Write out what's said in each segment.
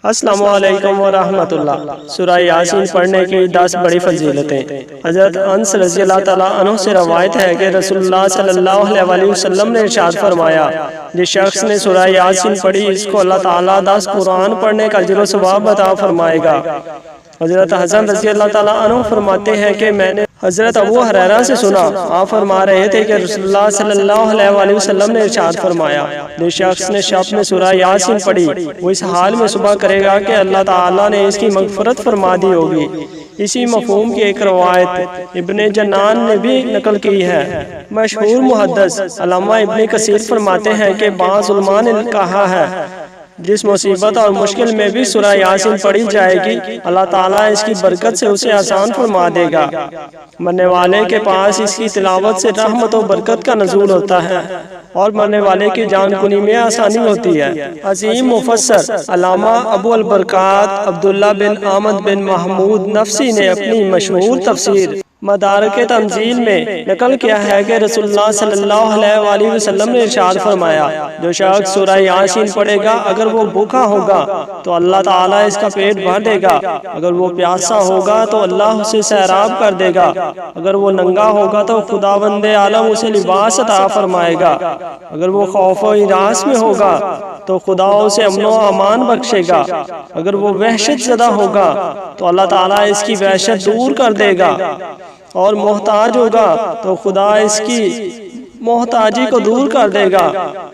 السلام علیکم ورحمۃ اللہ۔ سورہ یاسین پڑھنے کی 10 بڑی فضیلتیں۔ حضرت انس رضی اللہ تعالیٰ عنہ سے روایت ہے کہ رسول اللہ صلی اللہ علیہ وسلم نے ارشاد فرمایا، جس شخص نے سورہ یاسین پڑھی اس کو اللہ تعالیٰ 10 قرآن پڑھنے کا اجر و ثواب عطا فرمائے گا۔ حضرت حسن رضی اللہ تعالیٰ عنہ فرماتے ہیں کہ میں نے حضرت ابو ہریرہ سے سنا، آپ فرما رہے تھے کہ رسول اللہ صلی اللہ علیہ وسلم نے ارشاد فرمایا، جس شخص نے شب میں سورہ یاسین پڑھی وہ اس حال میں صبح کرے گا کہ اللہ تعالیٰ نے اس کی مغفرت فرما دی ہوگی۔ اسی مفہوم کی ایک روایت ابن جنان نے بھی نقل کی ہے۔ مشہور محدث علامہ ابن کثیر فرماتے ہیں کہ بعض علماء نے کہا ہے، جس مصیبت اور مشکل میں بھی سورہ یاسین پڑھی جائے گی اللہ تعالیٰ اس کی برکت سے اسے آسان فرما دے گا۔ مرنے والے کے پاس اس کی تلاوت سے رحمت و برکت کا نزول ہوتا ہے اور مرنے والے کی جان کنی میں آسانی ہوتی ہے۔ عظیم مفسر علامہ ابو البرکات عبداللہ بن احمد بن محمود نفسی نے اپنی مشہور تفسیر مدارک تنزیل میں نقل کیا ہے کہ رسول اللہ صلی اللہ علیہ وسلم نے ارشاد فرمایا، جو شخص سورہ یاسین پڑھے گا اگر وہ بھوکا ہوگا تو اللہ تعالیٰ اس کا پیٹ بھر دے گا، اگر وہ پیاسا ہوگا تو اللہ اسے سیراب کر دے گا، اگر وہ ننگا ہوگا تو خداوند عالم اسے لباس عطا فرمائے گا، اگر وہ خوف و ہراس میں ہوگا تو خدا اسے امن و امان بخشے گا، اگر وہ وحشت زدہ ہوگا تو اللہ تعالیٰ اس کی وحشت دور کر دے گا، اور محتاج ہوگا تو خدا اس کی محتاجی کو دور کر دے گا،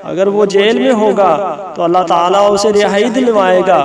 اگر وہ جیل میں ہوگا تو اللہ تعالیٰ اسے رہائی دلوائے گا،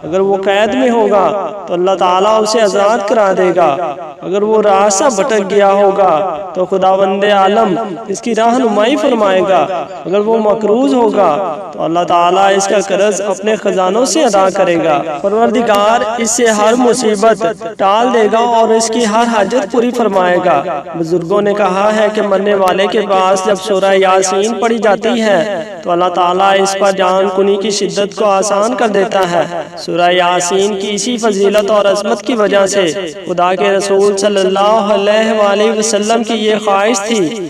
اگر وہ قید میں ہوگا تو اللہ تعالیٰ اسے آزاد کرا دے گا، اگر وہ راستہ بھٹک گیا ہوگا تو خداوند عالم اس کی رہنمائی فرمائے گا، اگر وہ مقروض ہوگا تو اللہ تعالیٰ اس کا قرض اپنے خزانوں سے ادا کرے گا، پروردگار اس سے ہر مصیبت ٹال دے گا اور اس کی ہر حاجت پوری فرمائے گا۔ بزرگوں نے کہا ہے کہ مرنے والے کے پاس جب سورہ یاسین پڑھی جاتی ہے تو اللہ تعالیٰ اس پر جان کنی کی شدت کو آسان کر دیتا ہے۔ سورہ یاسین کی اسی فضیلت اور عظمت کی وجہ سے خدا کے رسول صلی اللہ علیہ وسلم کی یہ خواہش تھی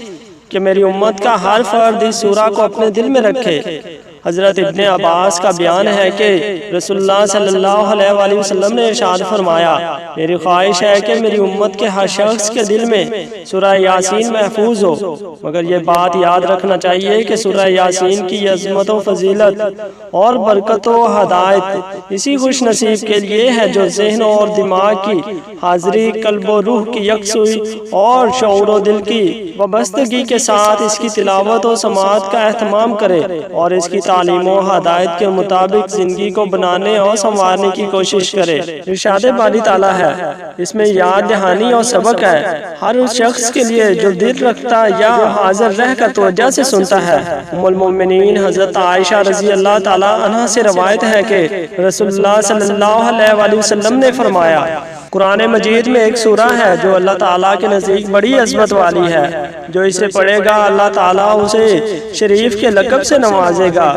کہ میری امت کا ہر فرد اس سورہ کو اپنے دل میں رکھے۔ حضرت ابن عباس کا بیان ہے کہ رسول اللہ صلی اللہ علیہ وسلم نے ارشاد فرمایا، میری خواہش ہے کہ میری امت کے ہر شخص کے دل میں سورہ یاسین محفوظ ہو، مگر یہ بات یاد رکھنا چاہیے کہ سورہ یاسین کی عظمت و فضیلت اور برکت و ہدایت اسی خوش نصیب کے لیے ہے جو ذہن اور دماغ کی حاضری، قلب و روح کی یکسوئی اور شعور و دل کی وابستگی کے ساتھ اس کی تلاوت و سماعت کا اہتمام کرے اور اس کی تعلیم و ہدایت کے مطابق زندگی کو بنانے اور سنوارنے کی کوشش کرے۔ ارشاد باری تعالیٰ ہے، اس میں یاد دہانی اور سبق ہے ہر اس شخص کے لیے جو دل رکھتا یا حاضر رہ کر توجہ سے سنتا ہے۔ ام المؤمنین حضرت عائشہ رضی اللہ تعالیٰ عنہ سے روایت ہے کہ رسول اللہ صلی اللہ علیہ وسلم نے فرمایا، قرآن مجید میں ایک سورہ ہے جو اللہ تعالیٰ کے نزدیک بڑی عظمت والی ہے، جو اسے پڑھے گا اللہ تعالیٰ اسے شریف کے لقب سے نوازے گا۔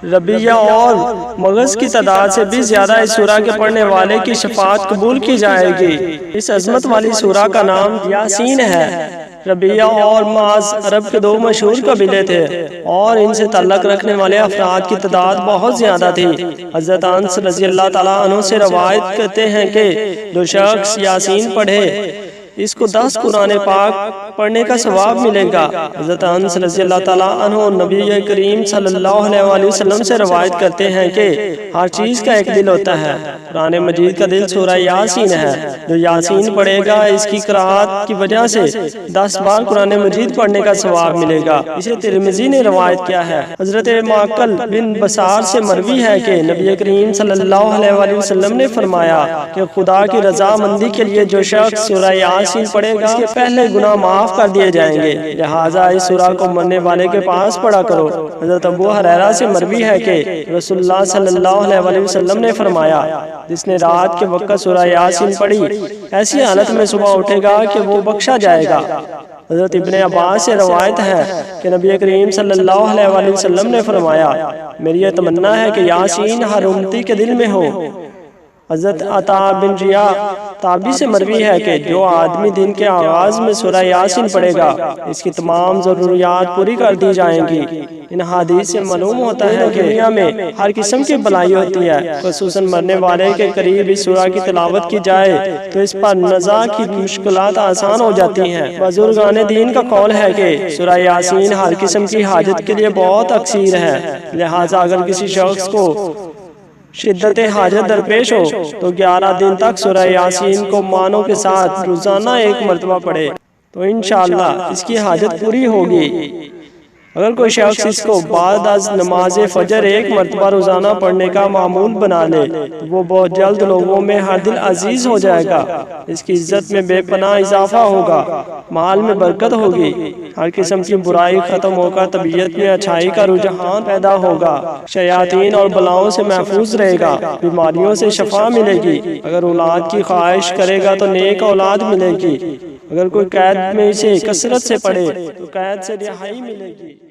ربیہ اور مغز کی تعداد سے بھی زیادہ اس سورہ کے پڑھنے والے کی شفاعت قبول کی جائے گی۔ اس عظمت والی سورہ کا نام یاسین ہے۔ ربیہ اور معاذ عرب کے 2 مشہور قبیلے تھے اور ان سے تعلق رکھنے والے افراد کی تعداد بہت زیادہ تھی۔ حضرت انس رضی اللہ تعالیٰ عنہ سے روایت کرتے ہیں کہ جو شخص یاسین پڑھے اس کو 10 قرآن پاک پڑھنے کا ثواب ملے گا۔ حضرت انس رضی اللہ تعالیٰ عنہ نبی کریم صلی اللہ علیہ وسلم سے روایت کرتے ہیں کہ ہر چیز کا ایک دل ہوتا ہے، قرآن مجید کا دل سورہ یاسین ہے۔ جو یاسین پڑھے گا اس کی قرآت کی وجہ سے 10 بار قرآن مجید پڑھنے کا ثواب ملے گا۔ اسے ترمذی نے روایت کیا ہے۔ حضرت معقل بن بصار سے مروی ہے کہ نبی کریم صلی اللہ علیہ وسلم نے فرمایا کہ خدا کی رضا مندی کے لیے جو شخص سورہ یاسین پڑھے گا اس کے پہلے گناہ معاف کر دیے جائیں گے، لہٰذا اس سورہ کو مرنے والے کے پاس پڑھا کرو۔ حضرت ابو ہریرہ سے مروی ہے کہ رسول اللہ صلی اللہ علیہ وسلم نے فرمایا، جس نے رات کے وقت سورہ یاسین پڑھی ایسی حالت میں صبح اٹھے گا کہ وہ بخشا جائے گا۔ حضرت ابن عباس سے روایت ہے کہ نبی کریم صلی اللہ علیہ وسلم نے فرمایا، میری یہ تمنا ہے کہ یاسین ہر امتی کے دل میں ہو۔ حضرت عطا بن ریا تابعی سے مروی ہے کہ جو آدمی دن کے آغاز میں سورہ یاسین پڑھے گا اس کی تمام ضروریات پوری کر دی جائیں گی۔ ان حدیث سے معلوم ہوتا ہے کہ دنیا میں ہر قسم کی بلائی ہوتی ہے، خصوصاً مرنے والے کے قریب اس سورہ کی تلاوت کی جائے تو اس پر نزا کی مشکلات آسان ہو جاتی ہیں۔ بزرگان دین کا قول ہے کہ سورہ یاسین ہر قسم کی حاجت کے لیے بہت اکثیر ہے، لہٰذا اگر کسی شخص کو شدت حاجت درپیش ہو تو 11 دن تک سورہ یاسین کو معنوں کے ساتھ روزانہ ایک مرتبہ پڑھے تو انشاءاللہ اس کی حاجت پوری ہوگی۔ اگر کوئی شخص اس کو بعد از نماز فجر ایک مرتبہ روزانہ پڑھنے کا معمول بنا لے تو وہ بہت جلد لوگوں میں ہر دل عزیز ہو جائے گا، اس کی عزت میں بے پناہ اضافہ ہوگا، مال میں برکت ہوگی، ہر قسم کی برائی ختم ہو کر طبیعت میں اچھائی کا رجحان پیدا ہوگا، شیاطین اور بلاؤں سے محفوظ رہے گا، بیماریوں سے شفا ملے گی، اگر اولاد کی خواہش کرے گا تو نیک اولاد ملے گی، اگر کوئی قید میں اسے کثرت سے پڑھے تو قید سے رہائی ملے گی۔